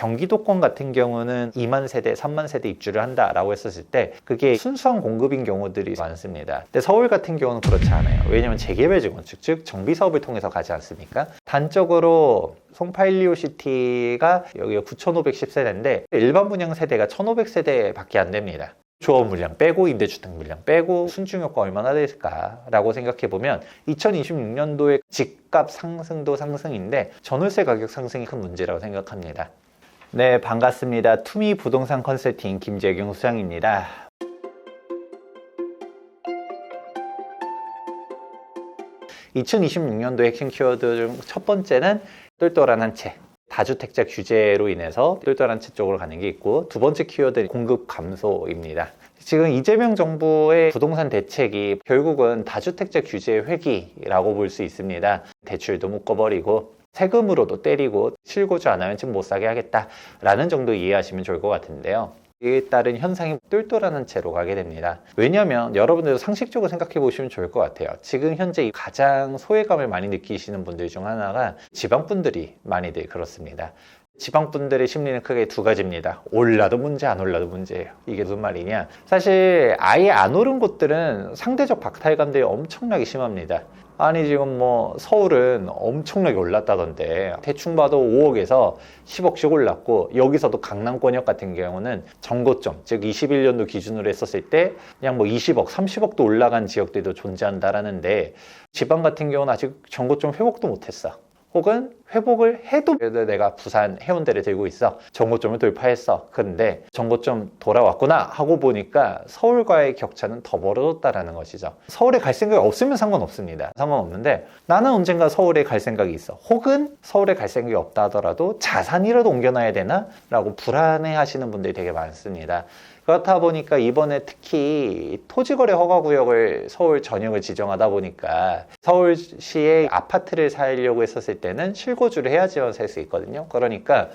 경기도권 같은 경우는 2만 세대, 3만 세대 입주를 한다라고 했었을 때 그게 순수한 공급인 경우들이 많습니다. 근데 서울 같은 경우는 그렇지 않아요. 왜냐하면 재개발 재건축, 즉 정비 사업을 통해서 가지 않습니까? 단적으로 송파일리오시티가 여기가 9,510세대인데 일반 분양 세대가 1,500세대밖에 안 됩니다. 조업 물량 빼고 임대주택 물량 빼고 순증효과 얼마나 됐을까라고 생각해보면 2026년도에 집값 상승도 상승인데 전월세 가격 상승이 큰 문제라고 생각합니다. 네, 반갑습니다. 투미 부동산 컨설팅 김재경 수장입니다. (2026년도) 핵심 키워드 중 첫 번째는 똘똘한 한 채, 다주택자 규제로 인해서 똘똘한 채 쪽으로 가는 게 있고, 두 번째 키워드 공급 감소입니다. 지금 이재명 정부의 부동산 대책이 결국은 다주택자 규제 회귀라고 볼 수 있습니다. 대출도 묶어버리고 세금으로도 때리고 실거주 안 하면 집 못 사게 하겠다라는 정도 이해하시면 좋을 것 같은데요. 이에 따른 현상이 똘똘한 채로 가게 됩니다. 왜냐하면 여러분들도 상식적으로 생각해 보시면 좋을 것 같아요. 지금 현재 가장 소외감을 많이 느끼시는 분들 중 하나가 지방분들이 많이들 그렇습니다. 지방분들의 심리는 크게 두 가지입니다. 올라도 문제, 안 올라도 문제예요. 이게 무슨 말이냐? 사실 아예 안 오른 곳들은 상대적 박탈감들이 엄청나게 심합니다. 아니 지금 뭐 서울은 엄청나게 올랐다던데 대충 봐도 5억에서 10억씩 올랐고, 여기서도 강남권역 같은 경우는 정고점, 즉 21년도 기준으로 했었을 때 그냥 뭐 20억, 30억도 올라간 지역들도 존재한다라는데, 지방 같은 경우는 아직 정고점 회복도 못했어. 혹은 회복을 해도 내가 부산 해운대를 들고 있어. 정고점을 돌파했어. 그런데 정고점 돌아왔구나 하고 보니까 서울과의 격차는 더 벌어졌다라는 것이죠. 서울에 갈 생각이 없으면 상관없습니다. 상관없는데 나는 언젠가 서울에 갈 생각이 있어. 혹은 서울에 갈 생각이 없다 하더라도 자산이라도 옮겨놔야 되나? 라고 불안해 하시는 분들이 되게 많습니다. 그렇다 보니까 이번에 특히 토지거래 허가구역을 서울 전역을 지정하다 보니까 서울시에 아파트를 살려고 했었을 때는 실거주를 해야지만 살 수 있거든요. 그러니까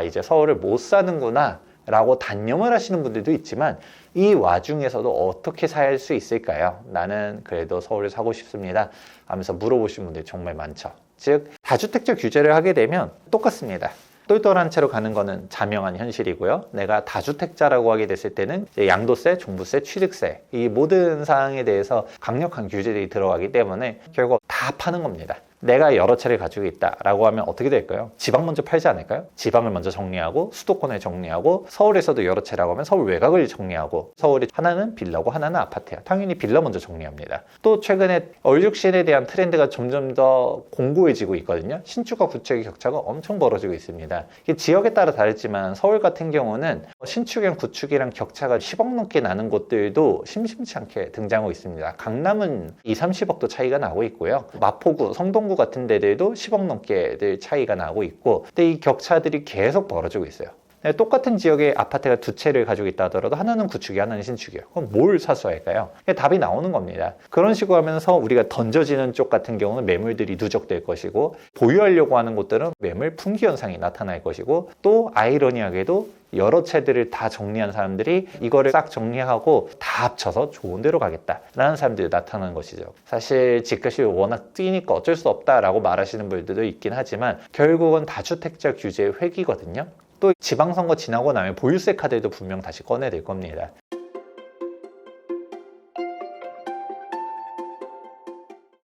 이제 서울을 못 사는구나 라고 단념을 하시는 분들도 있지만, 이 와중에서도 어떻게 살 수 있을까요? 나는 그래도 서울을 사고 싶습니다 하면서 물어보시는 분들이 정말 많죠. 즉 다주택자 규제를 하게 되면 똑같습니다. 똘똘한 채로 가는 거는 자명한 현실이고요. 내가 다주택자라고 하게 됐을 때는 양도세, 종부세, 취득세, 이 모든 사항에 대해서 강력한 규제들이 들어가기 때문에 결국 다 파는 겁니다. 내가 여러 채를 가지고 있다라고 하면 어떻게 될까요? 지방 먼저 팔지 않을까요? 지방을 먼저 정리하고 수도권을 정리하고, 서울에서도 여러 채라고 하면 서울 외곽을 정리하고, 서울이 하나는 빌라고 하나는 아파트야. 당연히 빌라 먼저 정리합니다. 또 최근에 얼죽신에 대한 트렌드가 점점 더 공고해지고 있거든요. 신축과 구축의 격차가 엄청 벌어지고 있습니다. 이게 지역에 따라 다르지만 서울 같은 경우는 신축이랑 구축이랑 격차가 10억 넘게 나는 곳들도 심심치 않게 등장하고 있습니다. 강남은 2, 30억도 차이가 나고 있고요. 마포구, 성동구 같은 데들도 10억 넘게 차이가 나고 있고, 근데 이 격차들이 계속 벌어지고 있어요. 똑같은 지역에 아파트가 두 채를 가지고 있다 하더라도 하나는 구축이, 하나는 신축이에요. 그럼 뭘 사수해야 할까요? 답이 나오는 겁니다. 그런 식으로 하면서 우리가 던져지는 쪽 같은 경우는 매물들이 누적될 것이고, 보유하려고 하는 곳들은 매물 품귀 현상이 나타날 것이고, 또 아이러니하게도 여러 채들을 다 정리한 사람들이 이거를 싹 정리하고 다 합쳐서 좋은 데로 가겠다라는 사람들이 나타나는 것이죠. 사실 집값이 워낙 뛰니까 어쩔 수 없다라고 말하시는 분들도 있긴 하지만, 결국은 다주택자 규제 회귀거든요. 또 지방선거 지나고 나면 보유세 카드도 분명 다시 꺼내야 될 겁니다.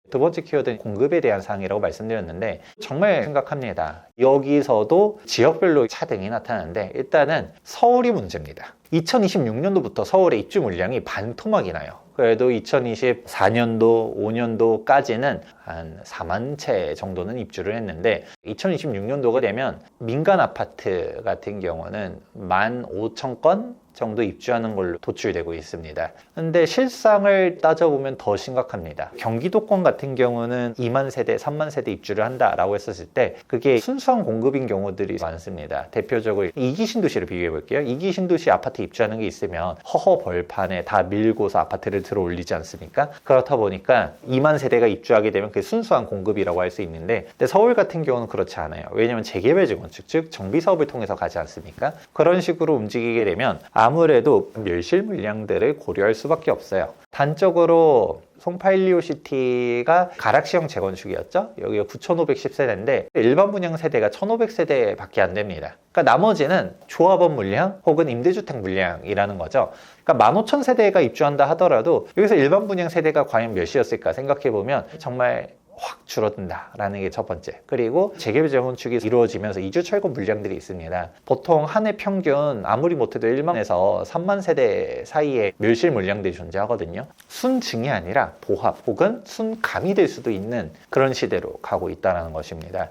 두 번째 키워드는 공급에 대한 사항이라고 말씀드렸는데, 정말 심각합니다. 여기서도 지역별로 차등이 나타나는데, 일단은 서울이 문제입니다. 2026년도부터 서울의 입주 물량이 반토막이 나요. 그래도 2024년도, 5년도까지는 한 4만 채 정도는 입주를 했는데, 2026년도가 되면 민간 아파트 같은 경우는 15,000건 정도 입주하는 걸로 도출되고 있습니다. 근데 실상을 따져보면 더 심각합니다. 경기도권 같은 경우는 2만 세대, 3만 세대 입주를 한다라고 했었을 때 그게 순수한 공급인 경우들이 많습니다. 대표적으로 이기 신도시를 비교해 볼게요. 이기 신도시 아파트 입주하는 게 있으면 허허 벌판에 다 밀고서 아파트를 들어 올리지 않습니까? 그렇다 보니까 2만 세대가 입주하게 되면 그게 순수한 공급이라고 할 수 있는데, 근데 서울 같은 경우는 그렇지 않아요. 왜냐하면 재개발 재건축, 즉 정비 사업을 통해서 가지 않습니까? 그런 식으로 움직이게 되면 아무래도 멸실 물량들을 고려할 수밖에 없어요. 단적으로 송파일리오시티가 가락시형 재건축이었죠. 여기가 9,510세대인데 일반 분양 세대가 1,500세대밖에 안 됩니다. 그러니까 나머지는 조합원 물량 혹은 임대주택 물량이라는 거죠. 그러니까 15,000세대가 입주한다 하더라도 여기서 일반 분양 세대가 과연 몇이었을까 생각해보면 정말 확 줄어든다라는 게 첫 번째. 그리고 재개발 재건축이 이루어지면서 이주 철거 물량들이 있습니다. 보통 한 해 평균 아무리 못해도 1만에서 3만 세대 사이에 멸실 물량들이 존재하거든요. 순증이 아니라 보합 혹은 순감이 될 수도 있는 그런 시대로 가고 있다는 것입니다.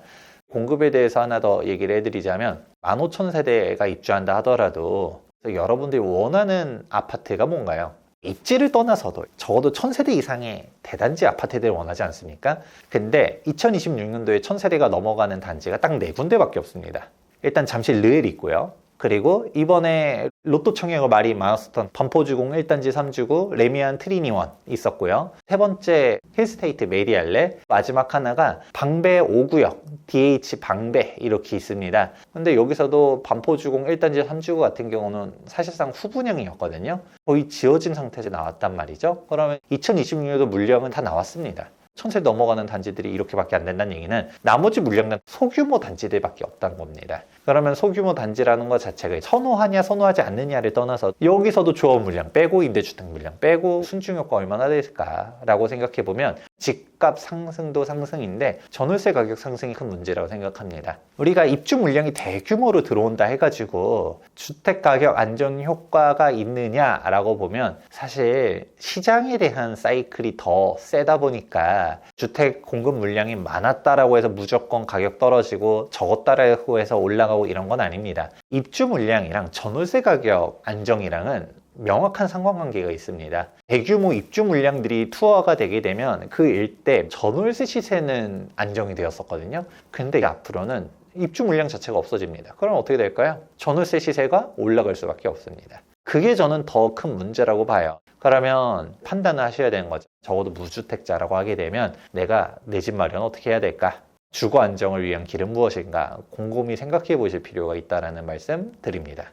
공급에 대해서 하나 더 얘기를 해드리자면 15,000세대가 입주한다 하더라도 여러분들이 원하는 아파트가 뭔가요? 입지를 떠나서도 적어도 1,000세대 이상의 대단지 아파트들을 원하지 않습니까? 근데 2026년도에 1,000세대가 넘어가는 단지가 딱 4군데밖에 없습니다. 일단 잠실 르엘이 있고요. 그리고 이번에 로또 청약으로 말이 많았었던 반포주공 1단지 3주구 레미안 트리니원 있었고요. 세 번째 힐스테이트 메리알레, 마지막 하나가 방배 5구역 DH 방배 이렇게 있습니다. 근데 여기서도 반포주공 1단지 3주구 같은 경우는 사실상 후분양이었거든요. 거의 지어진 상태에서 나왔단 말이죠. 그러면 2026년도 물량은 다 나왔습니다. 1,000세 넘어가는 단지들이 이렇게밖에 안 된다는 얘기는 나머지 물량은 소규모 단지들밖에 없다는 겁니다. 그러면 소규모 단지라는 것 자체가 선호하냐 선호하지 않느냐를 떠나서 여기서도 조합 물량 빼고 임대주택 물량 빼고 순증효과 얼마나 될까라고 생각해보면 집값 상승도 상승인데 전월세 가격 상승이 큰 문제라고 생각합니다. 우리가 입주 물량이 대규모로 들어온다 해가지고 주택 가격 안정 효과가 있느냐라고 보면 사실 시장에 대한 사이클이 더 세다 보니까 주택 공급 물량이 많았다라고 해서 무조건 가격 떨어지고 적었다라고 해서 올라가고 이런 건 아닙니다. 입주 물량이랑 전월세 가격 안정이랑은 명확한 상관관계가 있습니다. 대규모 입주 물량들이 투하가 되게 되면 그 일대 전월세 시세는 안정이 되었었거든요. 근데 앞으로는 입주 물량 자체가 없어집니다. 그럼 어떻게 될까요? 전월세 시세가 올라갈 수밖에 없습니다. 그게 저는 더 큰 문제라고 봐요. 그러면 판단을 하셔야 되는 거죠. 적어도 무주택자라고 하게 되면 내가 내 집 마련 어떻게 해야 될까? 주거 안정을 위한 길은 무엇인가? 곰곰이 생각해 보실 필요가 있다는 말씀 드립니다.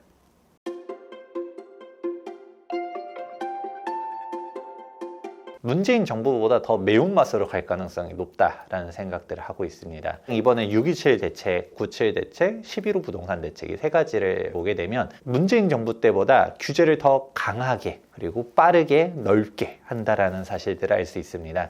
문재인 정부보다 더 매운맛으로 갈 가능성이 높다라는 생각들을 하고 있습니다. 이번에 6.27 대책, 9.7 대책, 11호 부동산 대책 이 세 가지를 보게 되면 문재인 정부 때보다 규제를 더 강하게 그리고 빠르게 넓게 한다라는 사실들을 알 수 있습니다.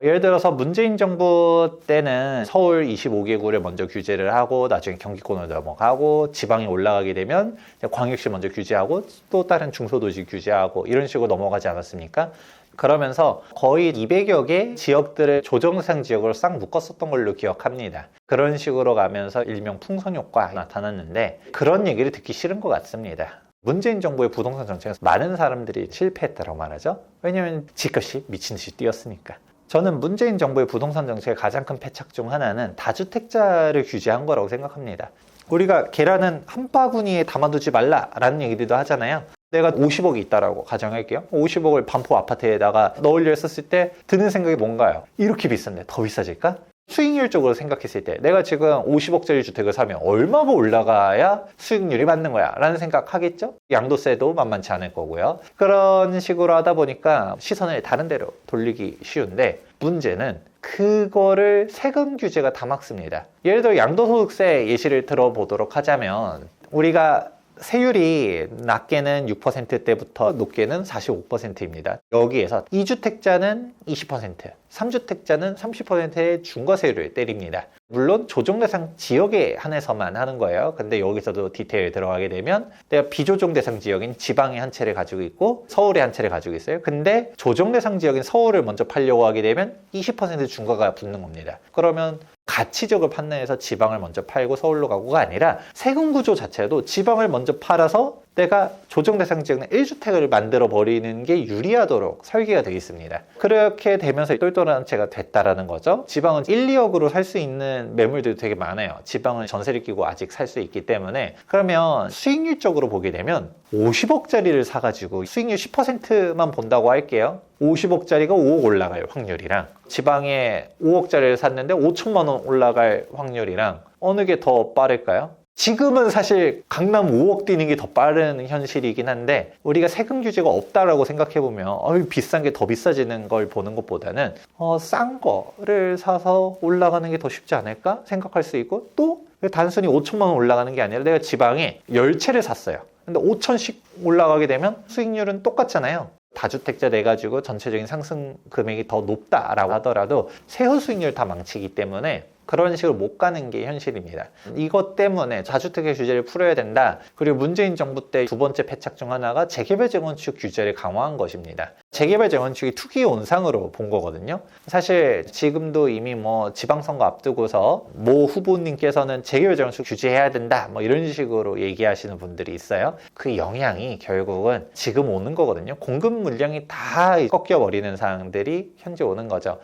예를 들어서 문재인 정부 때는 서울 25개구를 먼저 규제를 하고 나중에 경기권으로 넘어가고 지방에 올라가게 되면 광역시 먼저 규제하고 또 다른 중소도시 규제하고 이런 식으로 넘어가지 않았습니까? 그러면서 거의 200여 개 지역들을 조정상 지역으로 싹 묶었었던 걸로 기억합니다. 그런 식으로 가면서 일명 풍선 효과가 나타났는데 그런 얘기를 듣기 싫은 것 같습니다. 문재인 정부의 부동산 정책에서 많은 사람들이 실패했다고 말하죠. 왜냐하면 집값이 미친 듯이 뛰었으니까. 저는 문재인 정부의 부동산 정책의 가장 큰 패착 중 하나는 다주택자를 규제한 거라고 생각합니다. 우리가 계란은 한 바구니에 담아두지 말라라는 얘기들도 하잖아요. 내가 50억이 있다라고 가정할게요. 50억을 반포 아파트에다가 넣으려 했었을 때 드는 생각이 뭔가요? 이렇게 비싼데 더 비싸질까? 수익률적으로 생각했을 때 내가 지금 50억짜리 주택을 사면 얼마가 올라가야 수익률이 맞는 거야 라는 생각 하겠죠? 양도세도 만만치 않을 거고요. 그런 식으로 하다 보니까 시선을 다른 데로 돌리기 쉬운데 문제는 그거를 세금 규제가 다 막습니다. 예를 들어 양도소득세 예시를 들어보도록 하자면 우리가 세율이 낮게는 6%대부터 높게는 45%입니다. 여기에서 2주택자는 20%, 3주택자는 30%의 중과세율을 때립니다. 물론 조정대상 지역에 한해서만 하는 거예요. 근데 여기서도 디테일 들어가게 되면 내가 비조정대상 지역인 지방의 한 채를 가지고 있고 서울의 한 채를 가지고 있어요. 근데 조정대상 지역인 서울을 먼저 팔려고 하게 되면 20% 중과가 붙는 겁니다. 그러면 가치적으로 판단해서 지방을 먼저 팔고 서울로 가고가 아니라 세금 구조 자체도 지방을 먼저 팔아서 내가 조정대상 지역의 1주택을 만들어 버리는 게 유리하도록 설계가 되어 있습니다. 그렇게 되면서 똘똘한 채가 됐다라는 거죠. 지방은 1, 2억으로 살 수 있는 매물들도 되게 많아요. 지방은 전세를 끼고 아직 살 수 있기 때문에. 그러면 수익률적으로 보게 되면 50억짜리를 사가지고 수익률 10%만 본다고 할게요. 50억짜리가 5억 올라갈 확률이랑 지방에 5억짜리를 샀는데 5천만 원 올라갈 확률이랑 어느 게 더 빠를까요? 지금은 사실 강남 5억 뛰는 게 더 빠른 현실이긴 한데 우리가 세금 규제가 없다라고 생각해보면 비싼 게 더 비싸지는 걸 보는 것보다는 싼 거를 사서 올라가는 게 더 쉽지 않을까 생각할 수 있고, 또 단순히 5천만 원 올라가는 게 아니라 내가 지방에 10채를 샀어요. 근데 5천씩 올라가게 되면 수익률은 똑같잖아요. 다주택자 내가지고 전체적인 상승 금액이 더 높다라고 하더라도 세후 수익률 다 망치기 때문에 그런 식으로 못 가는 게 현실입니다. 이것 때문에 다주택의 규제를 풀어야 된다. 그리고 문재인 정부 때 두 번째 패착 중 하나가 재개발 재건축 규제를 강화한 것입니다. 재개발 재건축이 투기 온상으로 본 거거든요. 사실 지금도 이미 지방선거 앞두고서 모 후보님께서는 재개발 재건축 규제해야 된다 이런 식으로 얘기하시는 분들이 있어요. 그 영향이 결국은 지금 오는 거거든요. 공급 물량이 다 꺾여버리는 상황들이 현재 오는 거죠.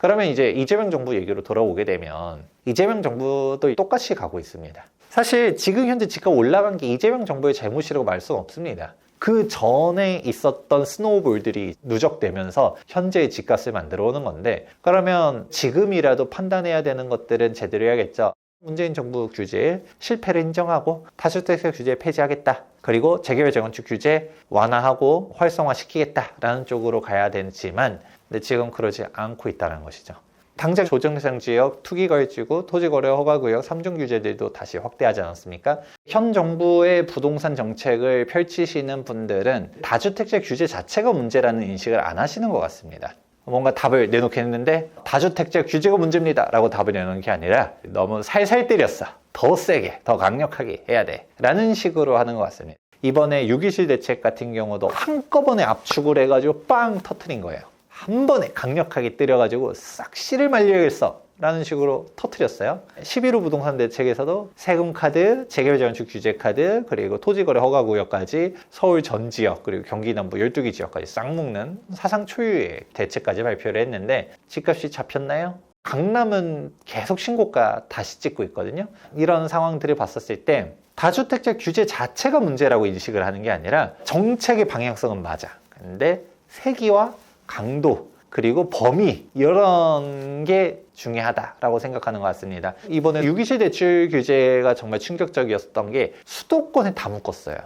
그러면 이제 이재명 정부 얘기로 돌아오게 되면 이재명 정부도 똑같이 가고 있습니다. 사실 지금 현재 집값 올라간 게 이재명 정부의 잘못이라고 말 수는 없습니다. 그 전에 있었던 스노우볼들이 누적되면서 현재의 집값을 만들어 오는 건데, 그러면 지금이라도 판단해야 되는 것들은 제대로 해야겠죠. 문재인 정부 규제 실패를 인정하고 다주택자 규제 폐지하겠다. 그리고 재개발 재건축 규제 완화하고 활성화시키겠다라는 쪽으로 가야 되지만, 근데 지금 그러지 않고 있다는 것이죠. 당장 조정대상 지역, 투기거래지구, 토지거래 허가구역, 3중 규제들도 다시 확대하지 않았습니까? 현 정부의 부동산 정책을 펼치시는 분들은 다주택자 규제 자체가 문제라는 인식을 안 하시는 것 같습니다. 뭔가 답을 내놓겠는데 다주택자 규제가 문제입니다 라고 답을 내놓는 게 아니라 너무 살살 때렸어, 더 세게, 더 강력하게 해야 돼 라는 식으로 하는 것 같습니다. 이번에 6.27 대책 같은 경우도 한꺼번에 압축을 해가지고 빵 터트린 거예요. 한 번에 강력하게 때려가지고 싹 씨를 말려야겠어 라는 식으로 터트렸어요. 11호 부동산 대책에서도 세금 카드, 재개발 재건축 규제 카드, 그리고 토지거래 허가구역까지 서울 전 지역, 그리고 경기 남부 12개 지역까지 싹 묶는 사상 초유의 대책까지 발표를 했는데 집값이 잡혔나요? 강남은 계속 신고가 다시 찍고 있거든요. 이런 상황들을 봤었을 때 다주택자 규제 자체가 문제라고 인식을 하는 게 아니라 정책의 방향성은 맞아. 근데 세기와 강도, 그리고 범위, 이런 게 중요하다라고 생각하는 것 같습니다. 이번에 6.27 대출 규제가 정말 충격적이었던 게 수도권에 다 묶었어요.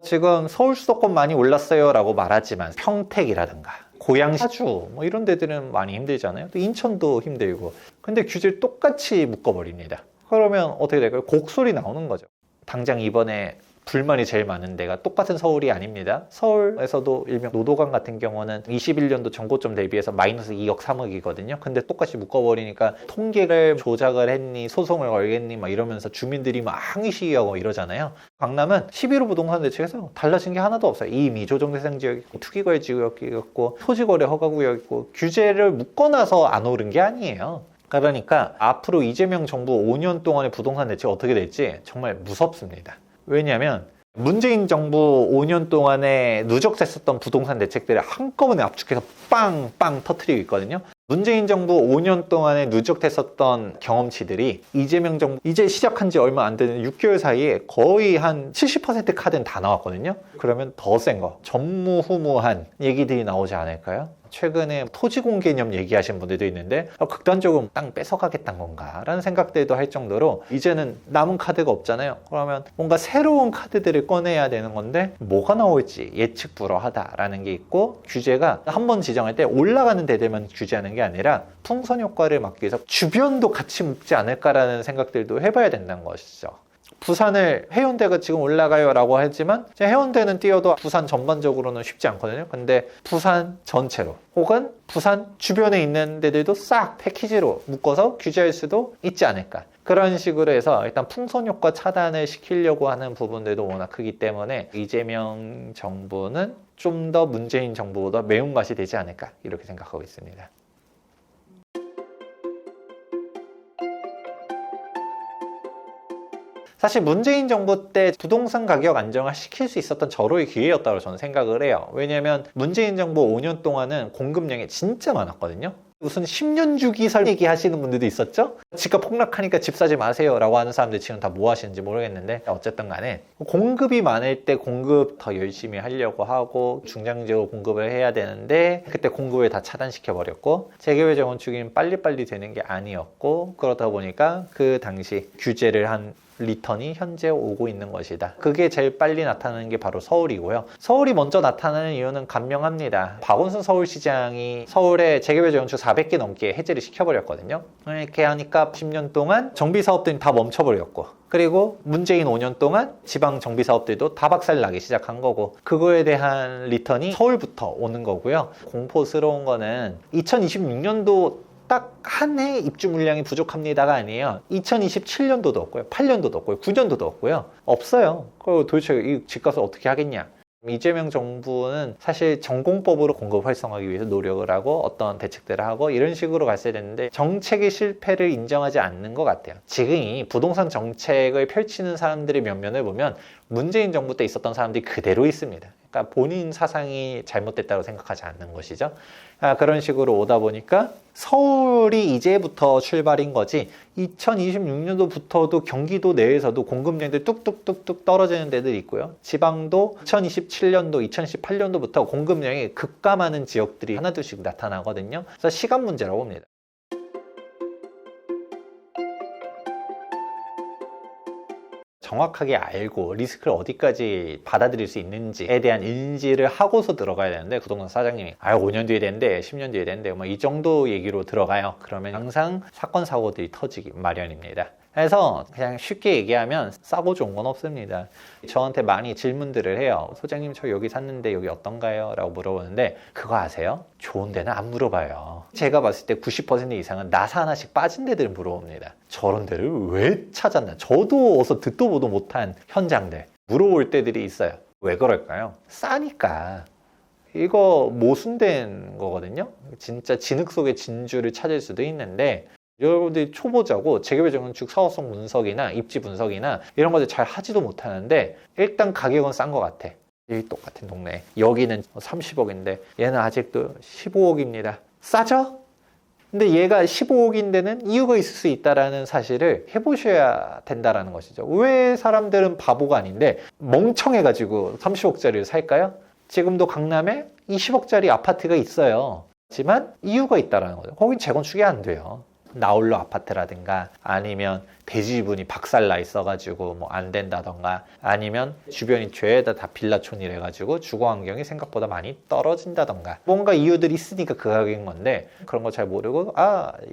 지금 서울 수도권 많이 올랐어요 라고 말하지만 평택이라든가 고양, 사주 이런 데들은 많이 힘들잖아요. 또 인천도 힘들고. 근데 규제를 똑같이 묶어버립니다. 그러면 어떻게 될까요? 곡소리 나오는 거죠. 당장 이번에 불만이 제일 많은 데가 똑같은 서울이 아닙니다. 서울에서도 일명 노도강 같은 경우는 21년도 전고점 대비해서 마이너스 2억 3억이거든요. 근데 똑같이 묶어버리니까 통계를 조작을 했니, 소송을 걸겠니 이러면서 주민들이 막 항의 시위하고 이러잖아요. 강남은 11호 부동산 대책에서 달라진 게 하나도 없어요. 이미 조정대상 지역이 있고 투기거래 지역이 있고 토지거래 허가구역이 있고 규제를 묶어놔서 안 오른 게 아니에요. 그러니까 앞으로 이재명 정부 5년 동안의 부동산 대책 어떻게 될지 정말 무섭습니다. 왜냐하면 문재인 정부 5년 동안에 누적됐었던 부동산 대책들을 한꺼번에 압축해서 빵빵 터트리고 있거든요. 문재인 정부 5년 동안에 누적됐었던 경험치들이 이재명 정부 이제 시작한 지 얼마 안 되는 6개월 사이에 거의 한 70% 카드는 다 나왔거든요. 그러면 더 센 거, 전무후무한 얘기들이 나오지 않을까요? 최근에 토지공 개념 얘기하신 분들도 있는데 극단적으로 땅 뺏어가겠다는 건가 라는 생각들도 할 정도로 이제는 남은 카드가 없잖아요. 그러면 뭔가 새로운 카드들을 꺼내야 되는 건데 뭐가 나올지 예측 불허하다라는 게 있고, 규제가 한 번 지정할 때 올라가는 데들만 규제하는 게 아니라 풍선 효과를 막기 위해서 주변도 같이 묶지 않을까라는 생각들도 해봐야 된다는 것이죠. 부산을 해운대가 지금 올라가요 라고 하지만 해운대는 뛰어도 부산 전반적으로는 쉽지 않거든요. 근데 부산 전체로 혹은 부산 주변에 있는 데들도 싹 패키지로 묶어서 규제할 수도 있지 않을까. 그런 식으로 해서 일단 풍선 효과 차단을 시키려고 하는 부분들도 워낙 크기 때문에 이재명 정부는 좀 더 문재인 정부보다 매운맛이 되지 않을까 이렇게 생각하고 있습니다. 사실 문재인 정부 때 부동산 가격 안정화 시킬 수 있었던 절호의 기회였다고 저는 생각을 해요. 왜냐하면 문재인 정부 5년 동안은 공급량이 진짜 많았거든요. 무슨 10년 주기 설 얘기하시는 분들도 있었죠? 집값 폭락하니까 집 사지 마세요 라고 하는 사람들 지금 다 뭐 하시는지 모르겠는데, 어쨌든 간에 공급이 많을 때 공급 더 열심히 하려고 하고 중장기적으로 공급을 해야 되는데 그때 공급을 다 차단시켜 버렸고, 재개발 재건축이 빨리빨리 되는 게 아니었고, 그러다 보니까 그 당시 규제를 한 리턴이 현재 오고 있는 것이다. 그게 제일 빨리 나타나는 게 바로 서울이고요. 서울이 먼저 나타나는 이유는 간명합니다. 박원순 서울시장이 서울에 재개발 재건축 400개 넘게 해제를 시켜버렸거든요. 이렇게 하니까 10년 동안 정비사업들이 다 멈춰버렸고, 그리고 문재인 5년 동안 지방 정비사업들도 다 박살나기 시작한 거고, 그거에 대한 리턴이 서울부터 오는 거고요. 공포스러운 거는 2026년도 딱 한 해 입주 물량이 부족합니다가 아니에요. 2027년도도 없고요, 8년도도 없고요, 9년도도 없고요. 없어요. 그리고 도대체 이 집값을 어떻게 하겠냐. 이재명 정부는 사실 전공법으로 공급 활성화하기 위해서 노력을 하고 어떤 대책들을 하고 이런 식으로 갔어야 되는데, 정책의 실패를 인정하지 않는 것 같아요. 지금 이 부동산 정책을 펼치는 사람들의 면면을 보면 문재인 정부 때 있었던 사람들이 그대로 있습니다. 그러니까 본인 사상이 잘못됐다고 생각하지 않는 것이죠. 그런 식으로 오다 보니까 서울이 이제부터 출발인 거지, 2026년도부터도 경기도 내에서도 공급량들 뚝뚝뚝뚝 떨어지는 데들 있고요. 지방도 2027년도, 2018년도부터 공급량이 급감하는 지역들이 하나둘씩 나타나거든요. 그래서 시간 문제라고 봅니다. 정확하게 알고 리스크를 어디까지 받아들일 수 있는지에 대한 인지를 하고서 들어가야 되는데, 부동산 사장님이 5년 뒤에 된대, 10년 뒤에 된대, 뭐 이 정도 얘기로 들어가요. 그러면 항상 사건 사고들이 터지기 마련입니다. 그래서 그냥 쉽게 얘기하면 싸고 좋은 건 없습니다. 저한테 많이 질문들을 해요. 소장님, 저 여기 샀는데 여기 어떤가요? 라고 물어보는데, 그거 아세요? 좋은 데는 안 물어봐요. 제가 봤을 때 90% 이상은 나사 하나씩 빠진 데들 물어봅니다. 저런 데를 왜 찾았나? 저도 어서 듣도 보도 못한 현장들 물어볼 때들이 있어요. 왜 그럴까요? 싸니까. 이거 모순된 거거든요. 진짜 진흙 속의 진주를 찾을 수도 있는데, 여러분들이 초보자고 재개발 재건축 사업성 분석이나 입지 분석이나 이런 것들 잘 하지도 못하는데, 일단 가격은 싼 것 같아. 이 똑같은 동네, 여기는 30억인데 얘는 아직도 15억입니다. 싸죠? 근데 얘가 15억인데는 이유가 있을 수 있다는 사실을 해보셔야 된다는 것이죠. 왜 사람들은 바보가 아닌데 멍청해가지고 30억짜리를 살까요? 지금도 강남에 20억짜리 아파트가 있어요. 하지만 이유가 있다는 거죠. 거긴 재건축이 안 돼요. 나홀로 아파트라든가, 아니면 대지분이 박살나 있어가지고 뭐 안 된다던가, 아니면 주변이 죄다 다 빌라촌이래 가지고 주거 환경이 생각보다 많이 떨어진다던가, 뭔가 이유들이 있으니까 그 가격인 건데, 그런 거 잘 모르고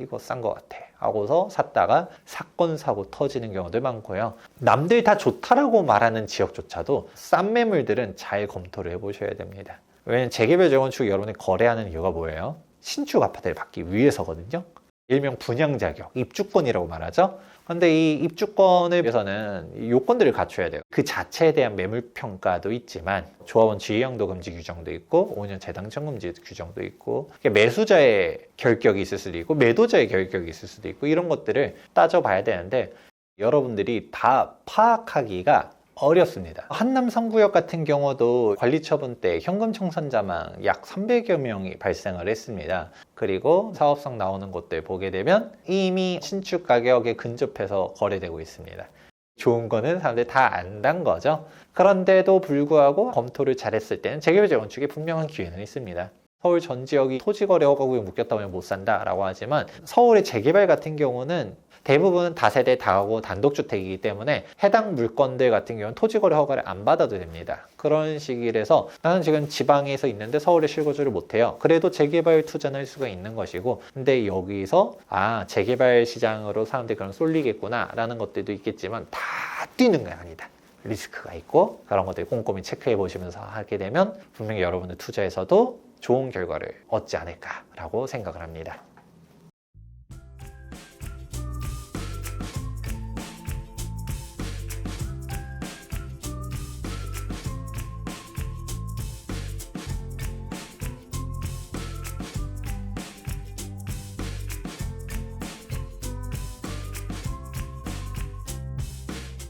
이거 싼 거 같아 하고서 샀다가 사건 사고 터지는 경우도 많고요. 남들 다 좋다라고 말하는 지역조차도 싼 매물들은 잘 검토를 해보셔야 됩니다. 왜냐면 재개발 재건축 여러분이 거래하는 이유가 뭐예요? 신축 아파트를 받기 위해서거든요. 일명 분양 자격, 입주권이라고 말하죠. 근데 이 입주권을 위해서는 요건들을 갖춰야 돼요. 그 자체에 대한 매물 평가도 있지만, 조합원 지위양도 금지 규정도 있고, 5년 재당첨 금지 규정도 있고, 매수자의 결격이 있을 수도 있고, 매도자의 결격이 있을 수도 있고, 이런 것들을 따져봐야 되는데, 여러분들이 다 파악하기가 어렵습니다. 한남 성구역 같은 경우도 관리처분 때 현금 청산자만 약 300여 명이 발생을 했습니다. 그리고 사업성 나오는 곳들 보게 되면 이미 신축 가격에 근접해서 거래되고 있습니다. 좋은 거는 사람들이 다 안단 거죠. 그런데도 불구하고 검토를 잘했을 때는 재개발 재건축에 분명한 기회는 있습니다. 서울 전 지역이 토지 거래 허가구에 묶였다 보면 못 산다라고 하지만, 서울의 재개발 같은 경우는 대부분 다세대 다가구 단독주택이기 때문에 해당 물건들 같은 경우는 토지거래 허가를 안 받아도 됩니다. 그런 식이라서 나는 지금 지방에서 있는데 서울에 실거주를 못해요. 그래도 재개발 투자는 할 수가 있는 것이고, 근데 여기서 재개발 시장으로 사람들이 그럼 쏠리겠구나 라는 것들도 있겠지만, 다 뛰는 게 아니다. 리스크가 있고, 그런 것들 꼼꼼히 체크해 보시면서 하게 되면 분명히 여러분들 투자에서도 좋은 결과를 얻지 않을까라고 생각을 합니다.